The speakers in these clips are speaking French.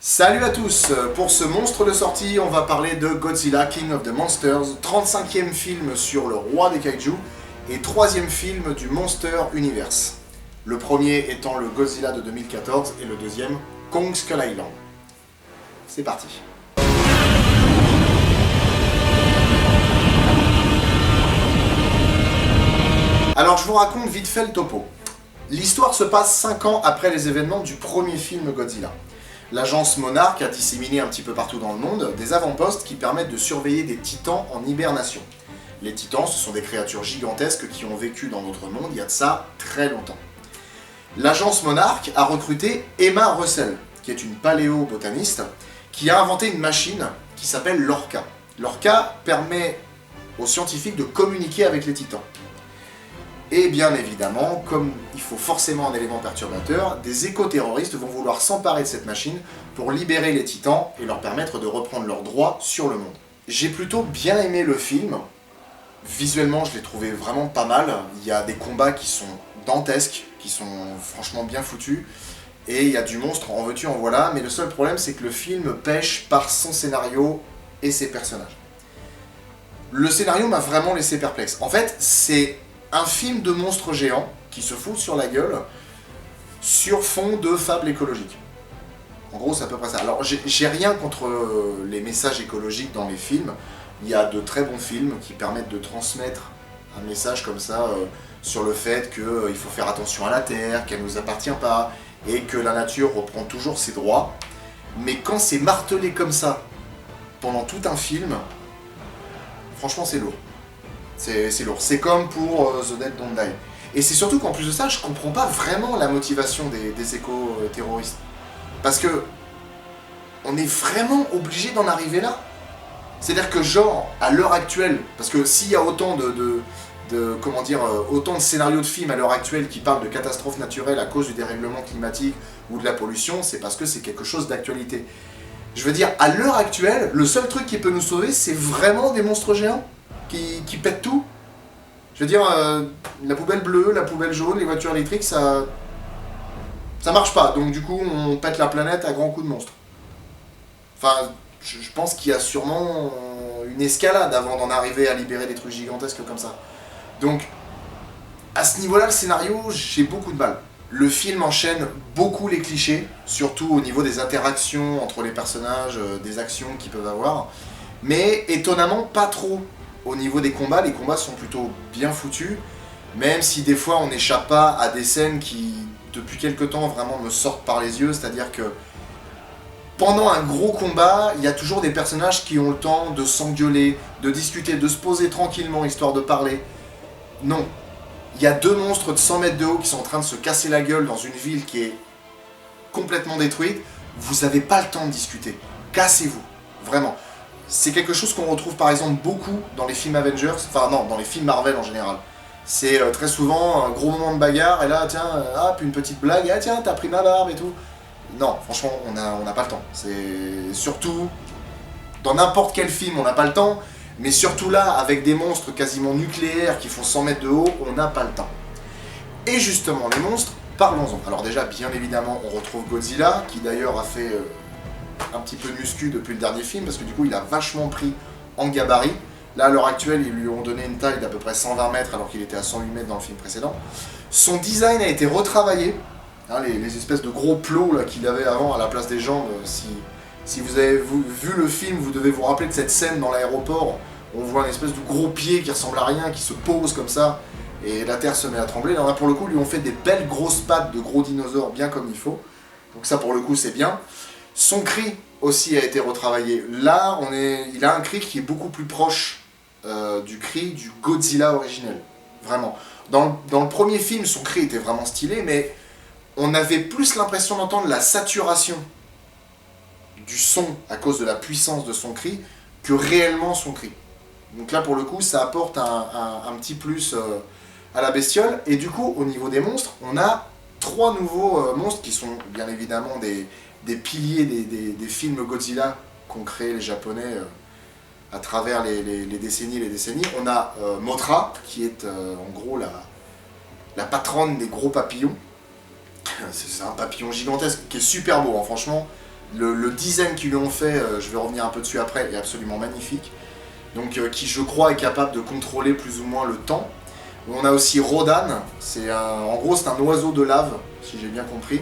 Salut à tous. Pour ce monstre de sortie, on va parler de Godzilla King of the Monsters, 35e film sur le roi des kaiju et 3e film du Monster Universe. Le premier étant le Godzilla de 2014 et le deuxième Kong Skull Island. C'est parti. Alors je vous raconte vite fait le topo. L'histoire se passe 5 ans après les événements du premier film Godzilla. L'agence Monarch a disséminé un petit peu partout dans le monde des avant-postes qui permettent de surveiller des titans en hibernation. Les titans, ce sont des créatures gigantesques qui ont vécu dans notre monde il y a de ça très longtemps. L'agence Monarch a recruté Emma Russell, qui est une paléobotaniste, qui a inventé une machine qui s'appelle l'Orca. L'Orca permet aux scientifiques de communiquer avec les titans. Et bien évidemment, comme il faut forcément un élément perturbateur, des éco-terroristes vont vouloir s'emparer de cette machine pour libérer les titans et leur permettre de reprendre leurs droits sur le monde. J'ai plutôt bien aimé le film. Visuellement, je l'ai trouvé vraiment pas mal. Il y a des combats qui sont dantesques, qui sont franchement bien foutus. Et il y a du monstre, en veux-tu, en voilà. Mais le seul problème, c'est que le film pêche par son scénario et ses personnages. Le scénario m'a vraiment laissé perplexe. En fait, c'est un film de monstres géants qui se foutent sur la gueule sur fond de fables écologiques. En gros, c'est à peu près ça. Alors, j'ai rien contre les messages écologiques dans les films. Il y a de très bons films qui permettent de transmettre un message comme ça sur le fait qu'il faut faire attention à la Terre, qu'elle ne nous appartient pas, et que la nature reprend toujours ses droits. Mais quand c'est martelé comme ça, pendant tout un film, franchement, c'est lourd. C'est lourd. C'est comme pour The Dead Don't Die. Et c'est surtout qu'en plus de ça, je comprends pas vraiment la motivation des éco-terroristes. Parce que on est vraiment obligé d'en arriver là. C'est-à-dire que genre, à l'heure actuelle, parce que s'il y a autant autant de scénarios de films à l'heure actuelle qui parlent de catastrophes naturelles à cause du dérèglement climatique ou de la pollution, c'est parce que c'est quelque chose d'actualité. Je veux dire, à l'heure actuelle, le seul truc qui peut nous sauver, c'est vraiment des monstres géants qui pètent tout. Je veux dire, la poubelle bleue, la poubelle jaune, les voitures électriques, ça marche pas. Donc du coup, on pète la planète à grands coups de monstres. Enfin, je pense qu'il y a sûrement une escalade avant d'en arriver à libérer des trucs gigantesques comme ça. Donc, à ce niveau-là, le scénario, j'ai beaucoup de mal. Le film enchaîne beaucoup les clichés, surtout au niveau des interactions entre les personnages, des actions qu'ils peuvent avoir. Mais étonnamment, pas trop. Au niveau des combats, les combats sont plutôt bien foutus, même si des fois on n'échappe pas à des scènes qui, depuis quelque temps, vraiment me sortent par les yeux, c'est-à-dire que pendant un gros combat, il y a toujours des personnages qui ont le temps de s'engueuler, de discuter, de se poser tranquillement, histoire de parler. Non. Il y a deux monstres de 100 mètres de haut qui sont en train de se casser la gueule dans une ville qui est complètement détruite. Vous n'avez pas le temps de discuter. Cassez-vous. Vraiment. C'est quelque chose qu'on retrouve par exemple beaucoup dans les films Avengers, enfin non, dans les films Marvel en général. C'est très souvent un gros moment de bagarre, et là, tiens, hop, une petite blague, ah tiens, t'as pris ma barbe et tout. Non, franchement, on n'a pas le temps. C'est surtout, dans n'importe quel film, on n'a pas le temps, mais surtout là, avec des monstres quasiment nucléaires qui font 100 mètres de haut, on n'a pas le temps. Et justement, les monstres, parlons-en. Alors déjà, bien évidemment, on retrouve Godzilla, qui d'ailleurs a fait un petit peu de muscu depuis le dernier film, parce que du coup il a vachement pris en gabarit. Là à l'heure actuelle ils lui ont donné une taille d'à peu près 120 mètres alors qu'il était à 108 mètres dans le film précédent. Son design a été retravaillé, hein, les espèces de gros plots qu'il avait avant à la place des jambes. Si vous avez vu le film, vous devez vous rappeler de cette scène dans l'aéroport, on voit une espèce de gros pied qui ressemble à rien, qui se pose comme ça, et la terre se met à trembler. Là pour le coup, lui ont fait des belles grosses pattes de gros dinosaures bien comme il faut, donc ça pour le coup c'est bien. Son cri aussi a été retravaillé. Là, il a un cri qui est beaucoup plus proche du cri du Godzilla originel. Vraiment. Dans le premier film, son cri était vraiment stylé, mais on avait plus l'impression d'entendre la saturation du son à cause de la puissance de son cri que réellement son cri. Donc là, pour le coup, ça apporte un petit plus à la bestiole. Et du coup, au niveau des monstres, on a 3 nouveaux monstres qui sont bien évidemment des piliers des films Godzilla qu'ont créé les Japonais à travers les décennies et les décennies. On a Mothra, qui est en gros la patronne des gros papillons. C'est un papillon gigantesque qui est super beau, hein, franchement. Le design qu'ils lui ont fait, je vais revenir un peu dessus après, est absolument magnifique. Donc qui je crois est capable de contrôler plus ou moins le temps. On a aussi Rodan, en gros c'est un oiseau de lave, si j'ai bien compris,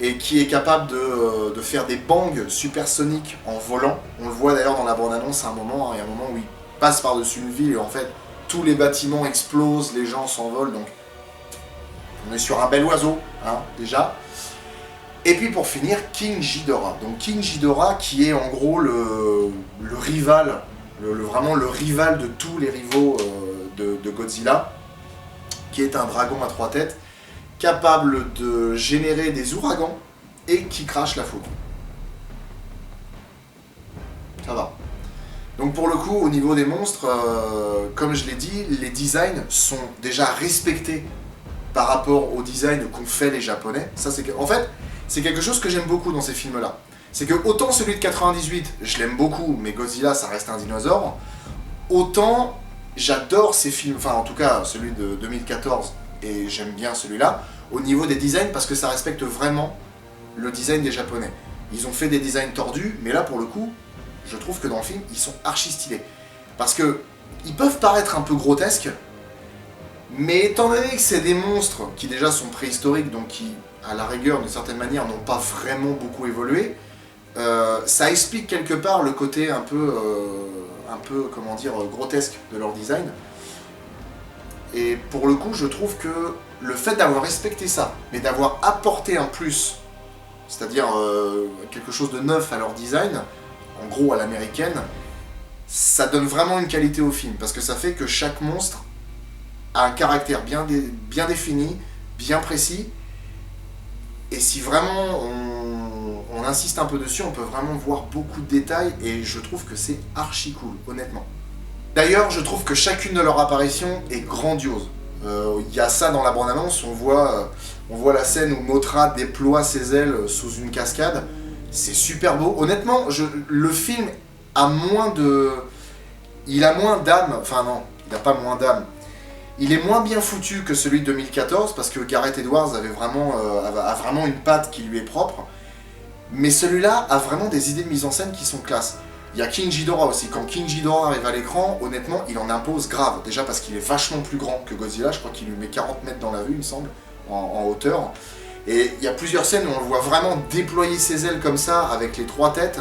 et qui est capable de faire des bangs supersoniques en volant. On le voit d'ailleurs dans la bande-annonce à un moment, il y a un moment où il passe par-dessus une ville et en fait tous les bâtiments explosent, les gens s'envolent, donc on est sur un bel oiseau, hein, déjà. Et puis pour finir, King Ghidorah. Donc King Ghidorah qui est en gros le rival, vraiment le rival de tous les rivaux de Godzilla, qui est un dragon à 3 têtes, capable de générer des ouragans et qui crache la foudre. Ça va. Donc pour le coup, au niveau des monstres, comme je l'ai dit, les designs sont déjà respectés par rapport au design qu'ont fait les Japonais. Ça, en fait, c'est quelque chose que j'aime beaucoup dans ces films-là. C'est que autant celui de 98, je l'aime beaucoup, mais Godzilla, ça reste un dinosaure, autant j'adore ces films, enfin en tout cas celui de 2014, et j'aime bien celui-là, au niveau des designs, parce que ça respecte vraiment le design des Japonais. Ils ont fait des designs tordus, mais là pour le coup, je trouve que dans le film, ils sont archi stylés. Parce que ils peuvent paraître un peu grotesques, mais étant donné que c'est des monstres qui déjà sont préhistoriques, donc qui, à la rigueur, d'une certaine manière, n'ont pas vraiment beaucoup évolué, ça explique quelque part le côté un peu comment dire, grotesque de leur design. Et pour le coup, je trouve que le fait d'avoir respecté ça, mais d'avoir apporté un plus, c'est-à-dire quelque chose de neuf à leur design, en gros à l'américaine, ça donne vraiment une qualité au film, parce que ça fait que chaque monstre a un caractère bien défini, bien précis, et si vraiment on insiste un peu dessus, on peut vraiment voir beaucoup de détails, et je trouve que c'est archi cool, honnêtement. D'ailleurs, je trouve que chacune de leurs apparitions est grandiose. Il y a ça dans la bande-annonce, on voit la scène où Mothra déploie ses ailes sous une cascade, c'est super beau. Honnêtement, le film a moins de... Il a moins d'âme, enfin non, il n'a pas moins d'âme. Il est moins bien foutu que celui de 2014, parce que Gareth Edwards a vraiment une patte qui lui est propre. Mais celui-là a vraiment des idées de mise en scène qui sont classe. Il y a King Ghidorah aussi. Quand King Ghidorah arrive à l'écran, honnêtement, il en impose grave. Déjà parce qu'il est vachement plus grand que Godzilla, je crois qu'il lui met 40 mètres dans la vue, il me semble, en hauteur. Et il y a plusieurs scènes où on le voit vraiment déployer ses ailes comme ça, avec les 3 têtes.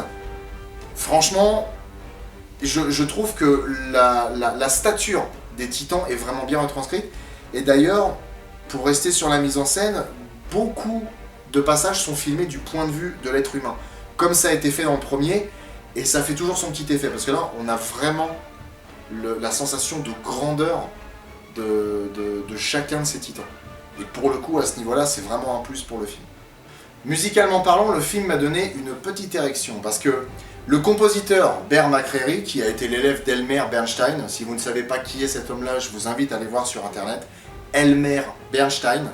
Franchement, je trouve que la stature des titans est vraiment bien retranscrite. Et d'ailleurs, pour rester sur la mise en scène, beaucoup de passages sont filmés du point de vue de l'être humain. Comme ça a été fait dans le premier, et ça fait toujours son petit effet. Parce que là, on a vraiment la sensation de grandeur de chacun de ces titans. Et pour le coup, à ce niveau-là, c'est vraiment un plus pour le film. Musicalement parlant, le film m'a donné une petite érection, parce que le compositeur Bear McCreary, qui a été l'élève d'Elmer Bernstein, si vous ne savez pas qui est cet homme-là, je vous invite à aller voir sur internet, Elmer Bernstein,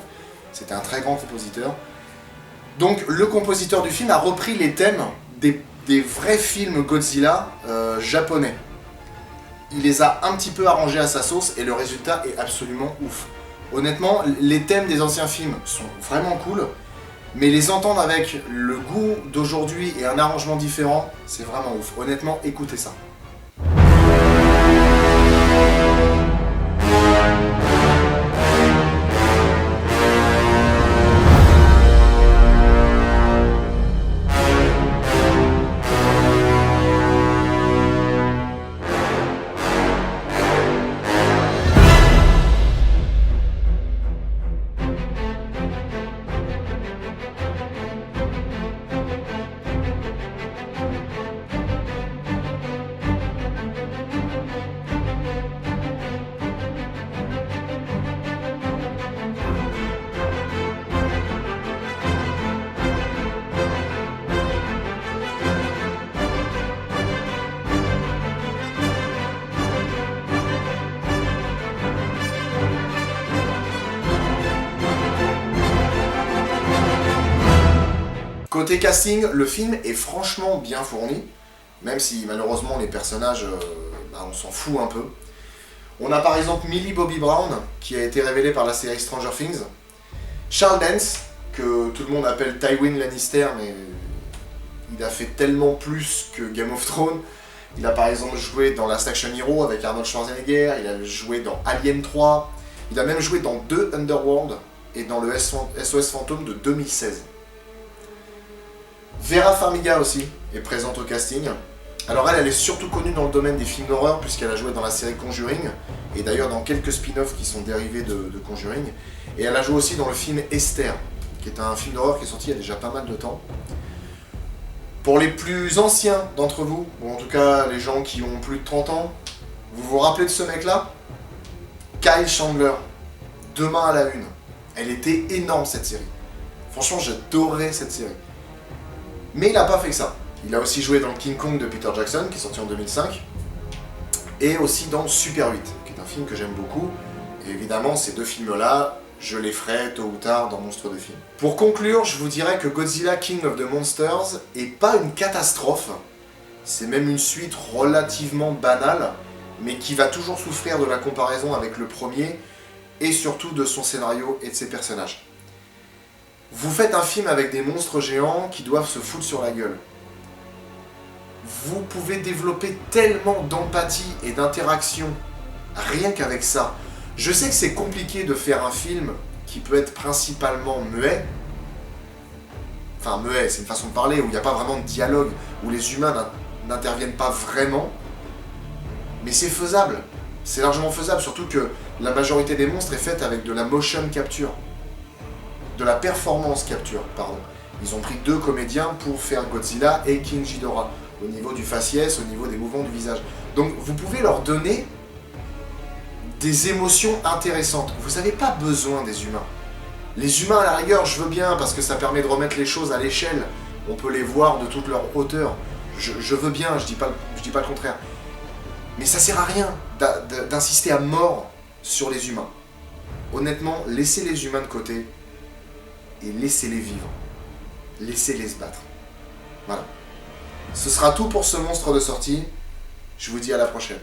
c'était un très grand compositeur. Donc le compositeur du film a repris les thèmes des vrais films Godzilla japonais. Il les a un petit peu arrangés à sa sauce et le résultat est absolument ouf. Honnêtement, les thèmes des anciens films sont vraiment cool, mais les entendre avec le goût d'aujourd'hui et un arrangement différent, c'est vraiment ouf. Honnêtement, écoutez ça. Côté casting, le film est franchement bien fourni, même si malheureusement les personnages, on s'en fout un peu. On a par exemple Millie Bobby Brown, qui a été révélée par la série Stranger Things, Charles Dance, que tout le monde appelle Tywin Lannister, mais il a fait tellement plus que Game of Thrones. Il a par exemple joué dans Last Action Hero avec Arnold Schwarzenegger, il a joué dans Alien 3, il a même joué dans 2 Underworld et dans le SOS Fantôme de 2016. Vera Farmiga aussi est présente au casting. Alors elle est surtout connue dans le domaine des films d'horreur puisqu'elle a joué dans la série Conjuring et d'ailleurs dans quelques spin-offs qui sont dérivés de Conjuring. Et elle a joué aussi dans le film Esther, qui est un film d'horreur qui est sorti il y a déjà pas mal de temps. Pour les plus anciens d'entre vous, ou en tout cas les gens qui ont plus de 30 ans, vous vous rappelez de ce mec-là? Kyle Chandler, Demain à la une. Elle était énorme cette série. Franchement, j'adorais cette série. Mais il n'a pas fait que ça. Il a aussi joué dans King Kong de Peter Jackson, qui est sorti en 2005, et aussi dans Super 8, qui est un film que j'aime beaucoup. Et évidemment, ces deux films-là, je les ferai tôt ou tard dans Monstres de Film. Pour conclure, je vous dirais que Godzilla King of the Monsters est pas une catastrophe, c'est même une suite relativement banale, mais qui va toujours souffrir de la comparaison avec le premier, et surtout de son scénario et de ses personnages. Vous faites un film avec des monstres géants qui doivent se foutre sur la gueule. Vous pouvez développer tellement d'empathie et d'interaction rien qu'avec ça. Je sais que c'est compliqué de faire un film qui peut être principalement muet. Enfin, muet, c'est une façon de parler, où il n'y a pas vraiment de dialogue, où les humains n'interviennent pas vraiment. Mais c'est faisable. C'est largement faisable, surtout que la majorité des monstres est faite avec de la motion capture. De la performance capture, pardon. Ils ont pris 2 comédiens pour faire Godzilla et King Ghidorah, au niveau du faciès, au niveau des mouvements du visage. Donc vous pouvez leur donner des émotions intéressantes. Vous n'avez pas besoin des humains. Les humains, à la rigueur, je veux bien, parce que ça permet de remettre les choses à l'échelle. On peut les voir de toute leur hauteur. Je veux bien, je dis pas le contraire. Mais ça sert à rien d'insister à mort sur les humains. Honnêtement, laissez les humains de côté et laissez-les vivre. Laissez-les se battre. Voilà. Ce sera tout pour ce monstre de sortie. Je vous dis à la prochaine.